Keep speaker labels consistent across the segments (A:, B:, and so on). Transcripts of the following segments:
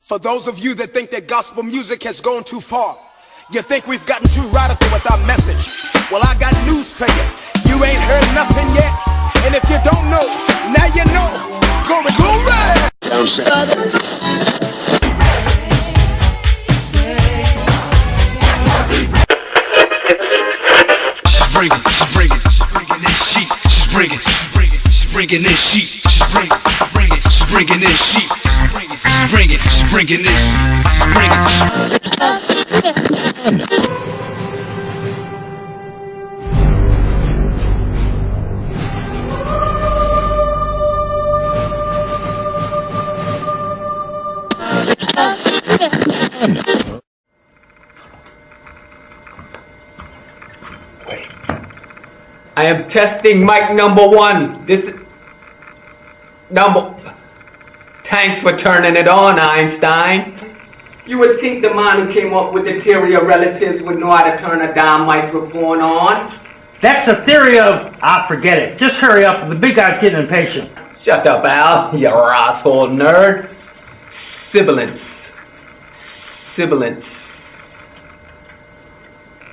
A: For those of you that think that gospel music has gone too far, you think we've gotten too radical with our message. Well, I got news for you. You ain't heard nothing yet. And if you don't know, now you know. Glory, glory!
B: She's bringing this sheet. She's bringing this sheet. She's bringing this sheet. She's bringing this.
C: I am testing mic number 1. This is number. Thanks for turning it on, Einstein. You would think the man who came up with the theory of relatives would know how to turn a damn microphone on.
D: That's the theory of, forget it. Just hurry up, the big guy's getting impatient.
C: Shut up, Al, you asshole nerd. Sibilance.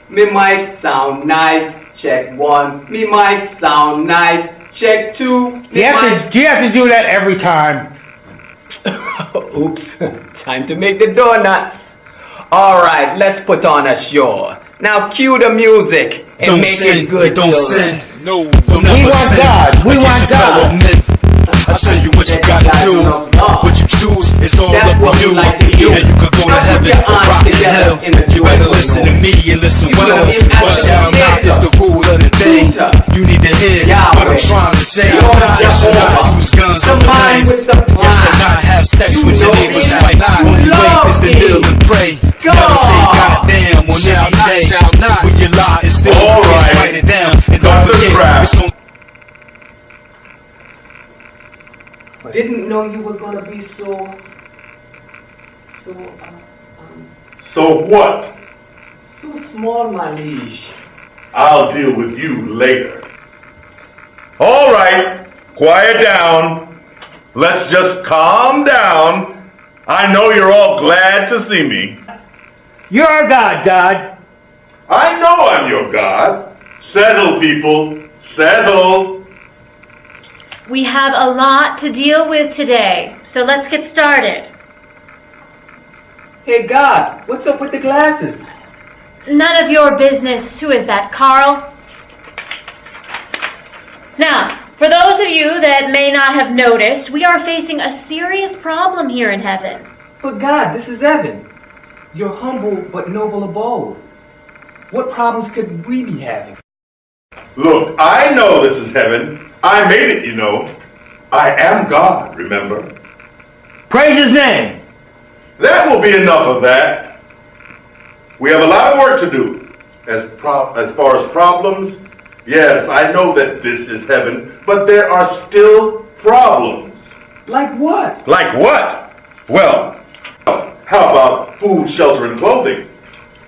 C: Me mic sound nice. Check 1. Me mic sound nice. Check 2.
D: Do you have to do that every time?
C: Oops. Time to make the donuts. Alright, let's put on a show. Now cue the music and
B: Don't
C: make
B: sin,
C: it good.
B: don't sin.
A: No,
B: Don't
D: We
B: ever
D: want
B: sin
D: God. We
B: against
D: want
B: your fellow
D: God.
B: men. I tell you what you gotta do. What you choose is all
C: That's
B: up
C: what
B: to
C: we
B: you.
C: like to hear.
B: And you could go to
C: Now put
B: heaven
C: your
B: or
C: eyes
B: rock to
C: together
B: hell.
C: in the
B: You better
C: joyful
B: listen to
C: note.
B: me and listen
C: You
B: well.
C: know, it's
B: What thou not is the rule of the day. You need to hear what I'm trying to say. You should not use guns on the plane. You should not have sex with your neighbor's wife. Only way is to kneel and pray. Never say goddamn on any day. When you lie, it's still always write it down. And don't forget, it's on.
C: Didn't know you were gonna be so
E: So what?
C: so small, my liege.
E: I'll deal with you later. All right, quiet down. Let's just calm down. I know you're all glad to see me.
D: You're our God, God.
E: I know I'm your God. Settle, people. Settle.
F: We have a lot to deal with today, so let's get started.
C: Hey God, what's up with the glasses?
F: None of your business. Who is that, Carl? Now, for those of you that may not have noticed, we are facing a serious problem here in heaven.
C: But God, this is Evan. Your humble but noble abode. What problems could we be having?
E: Look, I know this is heaven. I made it, you know. I am God, remember?
D: Praise his name.
E: That will be enough of that. We have a lot of work to do. As far as problems, yes, I know that this is heaven, but there are still problems.
C: Like what?
E: Like what? Well, how about food, shelter, and clothing?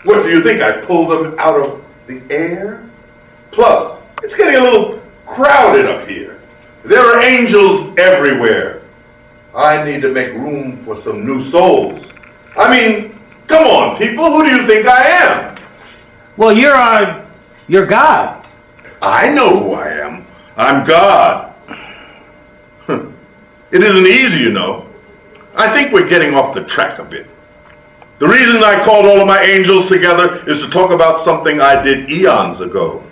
E: What do you think? I pull them out of the air? Plus, it's getting a little crowded up here. There are angels everywhere. I need to make room for some new souls. I mean, come on, people, who do you think I am?
D: Well, you're God.
E: I know who I am. I'm God. It isn't easy, you know. I think we're getting off the track a bit. The reason I called all of my angels together is to talk about something I did eons ago.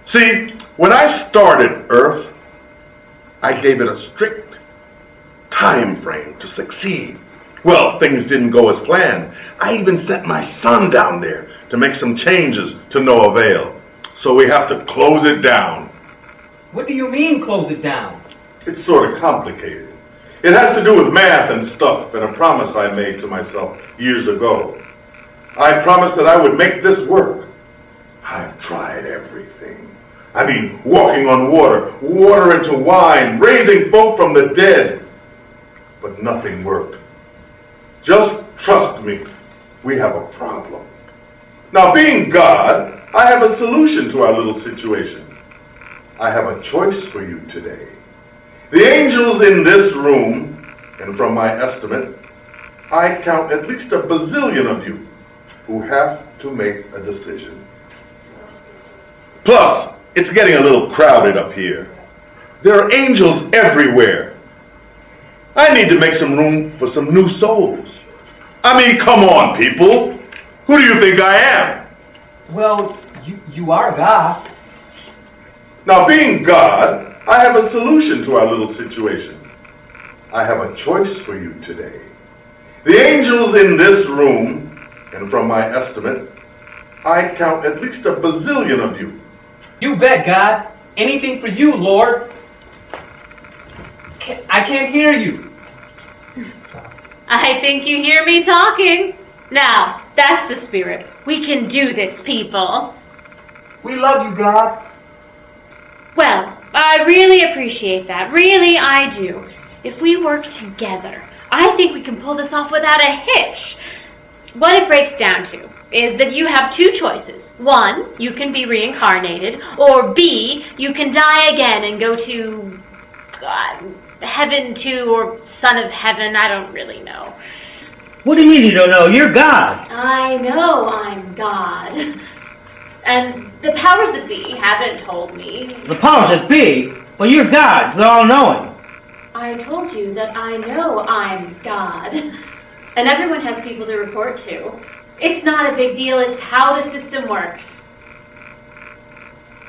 E: See, when I started Earth, I gave it a strict time frame to succeed. Well, things didn't go as planned. I even sent my son down there to make some changes to no avail. So we have to close it down.
C: What do you mean, close it down?
E: It's sort of complicated. It has to do with math and stuff and a promise I made to myself years ago. I promised that I would make this work. I've tried everything. I mean, walking on water, water into wine, raising folk from the dead. But nothing worked. Just trust me, we have a problem. Now, being God, I have a solution to our little situation. I have a choice for you today. The angels in this room, and from my estimate, I count at least a bazillion of you who have to make a decision. Plus, it's getting a little crowded up here. There are angels everywhere. I need to make some room for some new souls. I mean, come on, people. Who do you think I am?
C: Well, you are God.
E: Now, being God, I have a solution to our little situation. I have a choice for you today. The angels in this room, and from my estimate, I count at least a bazillion of you.
C: You bet, God. Anything for you, Lord. I can't hear you.
F: I think you hear me talking. Now, that's the spirit. We can do this, people.
C: We love you, God.
F: Well, I really appreciate that. Really, I do. If we work together, I think we can pull this off without a hitch. What it breaks down to is that you have two choices. One, you can be reincarnated, or B, you can die again and go to heaven too, or son of heaven. I don't really know.
D: What do you mean you don't know? You're God.
F: I know I'm God. And the powers that be haven't told me.
D: The powers that be? Well, you're God. They're all-knowing.
F: I told you that I know I'm God. And everyone has people to report to. It's not a big deal, it's how the system works.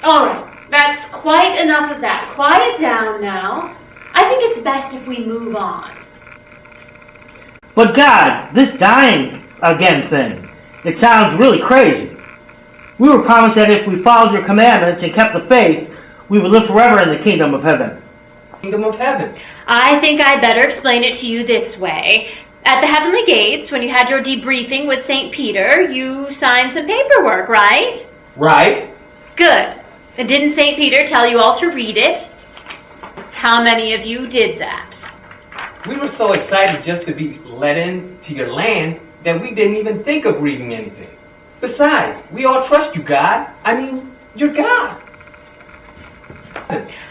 F: Alright, that's quite enough of that. Quiet down now. I think it's best if we move on.
D: But God, this dying again thing, it sounds really crazy. We were promised that if we followed your commandments and kept the faith, we would live forever in the kingdom of heaven.
C: Kingdom of heaven.
F: I think I'd better explain it to you this way. At the heavenly gates, when you had your debriefing with St. Peter, you signed some paperwork, right?
C: Right.
F: Good. And didn't St. Peter tell you all to read it? How many of you did that?
C: We were so excited just to be let into your land that we didn't even think of reading anything. Besides, we all trust you, God. I mean, you're God.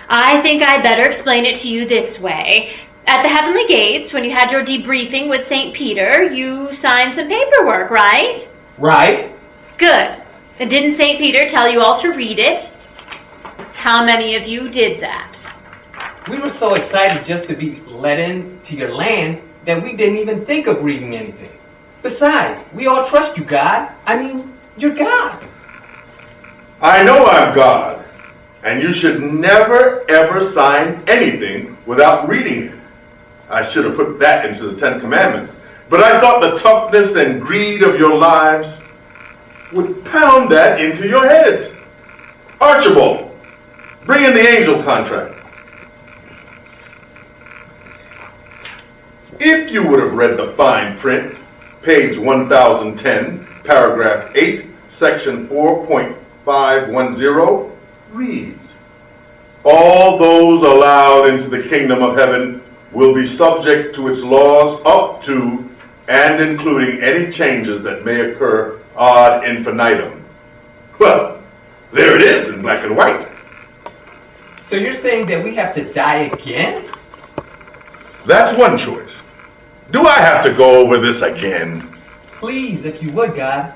F: I think I'd better explain it to you this way. At the heavenly gates, when you had your debriefing with St. Peter, you signed some paperwork, right?
C: Right.
F: Good. And didn't St. Peter tell you all to read it? How many of you did that?
C: We were so excited just to be let into your land that we didn't even think of reading anything. Besides, we all trust you, God. I mean, you're God.
E: I know I'm God, and you should never ever sign anything without reading it. I should have put that into the 10 Commandments, but I thought the toughness and greed of your lives would pound that into your heads. Archibald, bring in the angel contract. If you would have read the fine print, page 1010, paragraph 8, section 4.510, reads, all those allowed into the kingdom of heaven will be subject to its laws up to and including any changes that may occur ad infinitum. Well, there it is in black and white.
C: So you're saying that we have to die again?
E: That's one choice. Do I have to go over this again?
C: Please, if you would, God.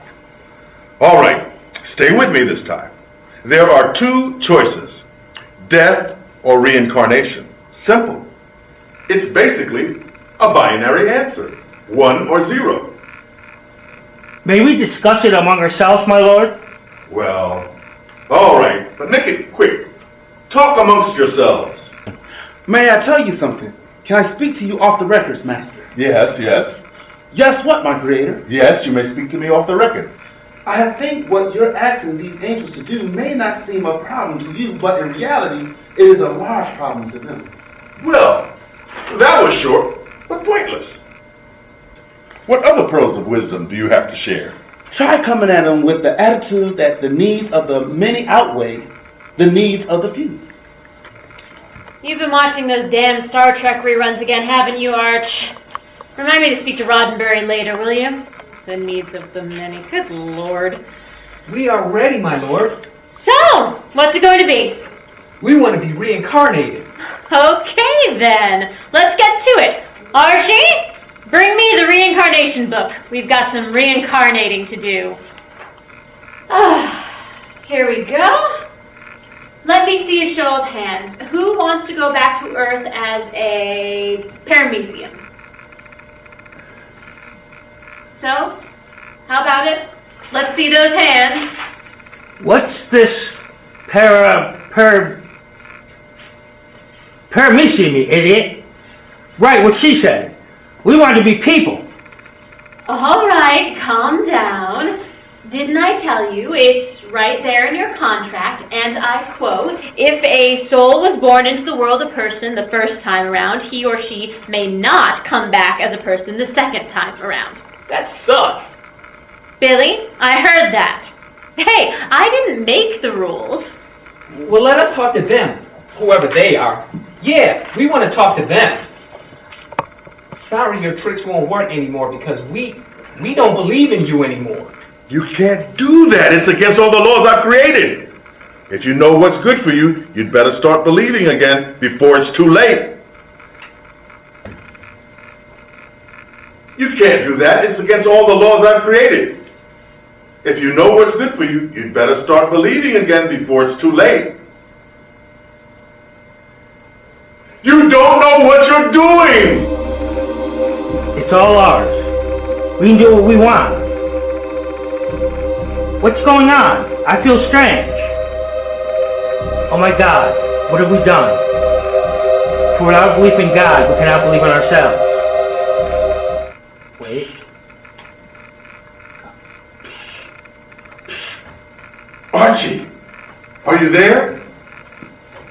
E: All right, stay with me this time. There are two choices, death or reincarnation. Simple. It's basically a binary answer, 1 or 0.
D: May we discuss it among ourselves, my lord?
E: Well, all right, but make it quick. Talk amongst yourselves.
G: May I tell you something? Can I speak to you off the records, Master?
E: Yes, yes.
G: Yes, what, my creator?
E: Yes, you may speak to me off the record.
G: I think what you're asking these angels to do may not seem a problem to you, but in reality, it is a large problem to them.
E: Well, that was short, but pointless. What other pearls of wisdom do you have to share?
G: Try coming at them with the attitude that the needs of the many outweigh the needs of the few.
F: You've been watching those damn Star Trek reruns again, haven't you, Arch? Remind me to speak to Roddenberry later, will you? The needs of the many. Good Lord.
C: We are ready, my lord.
F: So, what's it going to be?
C: We want to be reincarnated.
F: Okay, then. Let's get to it. Archie? Bring me the reincarnation book. We've got some reincarnating to do. Here we go. Let me see a show of hands. Who wants to go back to Earth as a paramecium? So, how about it? Let's see those hands.
D: What's this paramecium, you idiot? Right, what she said. We want to be people.
F: All right, calm down. Didn't I tell you it's right there in your contract, and I quote, if a soul was born into the world a person the first time around, he or she may not come back as a person the second time around.
C: That sucks.
F: Billy, I heard that. Hey, I didn't make the rules.
C: Well, let us talk to them, whoever they are. Yeah, we want to talk to them. Sorry your tricks won't work anymore because we don't believe in you anymore.
E: You can't do that. It's against all the laws I've created. If you know what's good for you, you'd better start believing again before it's too late. You can't do that. It's against all the laws I've created. If you know what's good for you, you'd better start believing again before it's too late. You don't know what you're doing!
D: It's all ours. We can do what we want. What's going on? I feel strange. Oh my God, what have we done? For without belief in God, we cannot believe in ourselves. Wait.
E: Archie, are you there?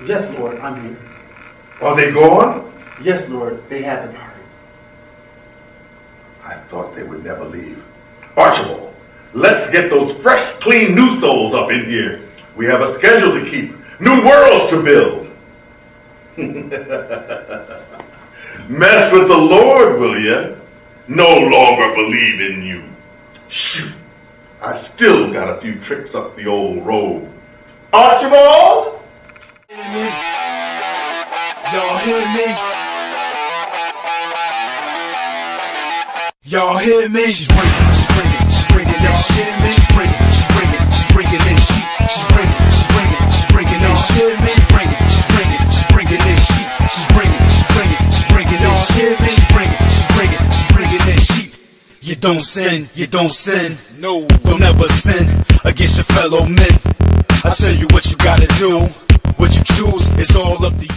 G: Yes, Lord, I'm here.
E: Are they gone?
G: Yes, Lord, they have departed.
E: I thought they would never leave. Archibald, let's get those fresh, clean new souls up in here. We have a schedule to keep, new worlds to build. Mess with the Lord, will ya? No longer believe in you. Shoot, I still got a few tricks up the old road. Archibald?
B: Y'all hear me? Y'all hear me? She's bringing that shit, man. She's bringing that shit. She's bringing that shit, man. She's bringing that shit. She's bringing that shit, man. She's bringing that shit. You don't sin. No, don't ever sin against your fellow men. I tell you what you gotta do. What you choose is all up to you.